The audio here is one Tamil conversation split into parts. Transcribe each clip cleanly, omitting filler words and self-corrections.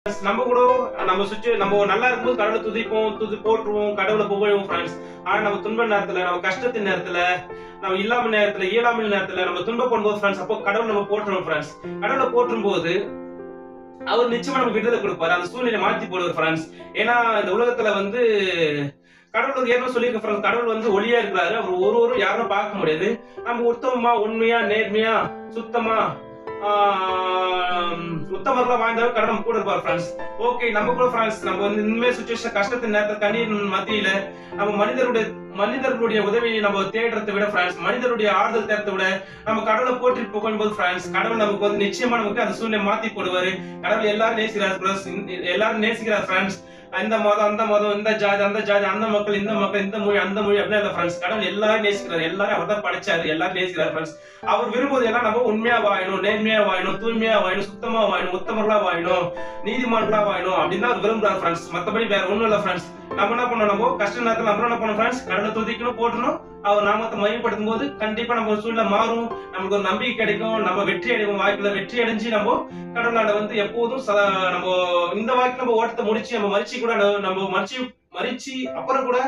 நம்ம கூட நம்ம நல்லா இருக்கும்போது கடவுளை துதிப்போம், போற்றுவோம், கடவுளை புகழுவோம் ஃப்ரெண்ட்ஸ். ஆனா நம்ம துன்ப நேரத்துல, நம்ம கஷ்டத்தின் நேரத்துல, நம்ம இல்லாம நேரத்துல, இயலாமை நேரத்துல, நம்ம துன்பப்படும் போது ஃப்ரெண்ட்ஸ், அப்போ கடவுள் நம்ம போற்றுறோம் ஃப்ரெண்ட்ஸ். கடவுளை போற்றும் போது அவர் நிச்சயமா நமக்கு விடுதலை கொடுப்பாரு. அந்த சூழ்நிலை மாத்தி போடுவார் ஃப்ரெண்ட்ஸ். ஏன்னா இந்த உலகத்துல வந்து கடவுள் ஏற்கனவே சொல்லியிருக்க ஃப்ரெண்ட்ஸ், கடவுள் வந்து ஒளியா இருக்கிறாரு. அவர் ஒருவரும் யாரும் பார்க்க முடியாது. நம்ம உத்தமமா, உண்மையா, நேர்மையா, சுத்தமா உத்தமர்களா வாழ்ந்தவர் கடவுள் கூட இருப்பார் ஃப்ரெண்ட்ஸ். ஓகே, நம்ம கூட ஃப்ரெண்ட்ஸ், நம்ம வந்து இனிமே சுச்சுவேஷன் கஷ்டத்தின் நேரத்தில் கண்ணீர் மத்தியில நம்ம மனிதர்களுடைய உதவியை நம்ம தேடுறதை விட ஃப்ரெண்ட்ஸ், மனிதருடைய ஆறுதல் தேடுறதை விட நம்ம கடவுளை போற்றி புகழும்போது ஃப்ரெண்ட்ஸ், கடவுள் நமக்கு வந்து நிச்சயமா நமக்கு அந்த சூழ்நிலை மாத்தி போடுவாரு. கடவுள் எல்லாரும் நேசிக்கிறார், எல்லாரும் நேசிக்கிறார் ஃப்ரெண்ட்ஸ். இந்த மதம் அந்த மதம், இந்த ஜாதி அந்த ஜாதி, அந்த மக்கள் இந்த மக்கள், இந்த மொழி அந்த மொழி அப்படியே இல்ல ஃப்ரெண்ட்ஸ். கடவுள் எல்லாரும் நேசிக்கிறார், எல்லாரும் அவர் தான் படைச்சாரு, எல்லாரும் நேசிக்கிறார் ஃப்ரெண்ட்ஸ். அவர் விரும்புவது எல்லாம் நம்ம உண்மையா வாழணும், நேர்மையா வாழணும், தூய்மையா வாழணும், சுத்தமா வாழணும், உத்தமர்களா வாழணும், நீதிமான்களா வாழணும் அப்படின்னு அவர் விரும்புறாரு ஃப்ரெண்ட்ஸ். மத்தபடி வேற ஒண்ணும் இல்ல ஃப்ரெண்ட்ஸ். நம்ம என்ன பண்ணணும், நம்ம கஷ்ட நேரத்துல நம்ம என்ன பண்ணணும் ஃப்ரெண்ட்ஸ், கடவுளை துதிக்கணும், போட்டணும். அவர் நாமத்தை மையப்படுத்தும் போது கண்டிப்பா நம்ம சூழ்நிலை மாறும், நமக்கு ஒரு நம்பிக்கை கிடைக்கும், நம்ம வெற்றி அடைவோம். வாழ்க்கையில வெற்றி அடைஞ்சு நம்ம கடவுளால வந்து எப்போதும் நம்ம இந்த வாழ்க்கை நம்ம ஓட்டத்தை முடிச்சு நம்ம மறிச்சு கூட நம்ம மறிச்சு அப்புறம் கூட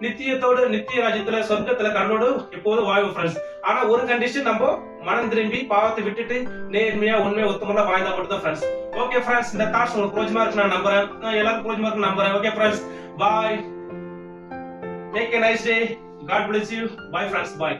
நித்திய ராஜ்யத்துல சொர்க்கத்துல கடவுளோடு எப்போதும் வாழ்வோம் ஃப்ரெண்ட்ஸ். ஆனா ஒரு கண்டிஷன், நம்ம மனம் திரும்பி பாவத்தை விட்டுட்டு நேர்மையா உண்மையா உத்தமமா வாழ்ந்தா மட்டும் தான் ஃப்ரெண்ட்ஸ். ஓகே ஃப்ரெண்ட்ஸ், இந்த தாட்ஸ் உங்களுக்கு பிரோஜனமா இருக்கு நான் நம்புறேன். எல்லாருக்கும் பிரோஜனமா இருக்கு நம்புறேன். Okay friends, bye, take a nice day, God bless you, bye friends, bye.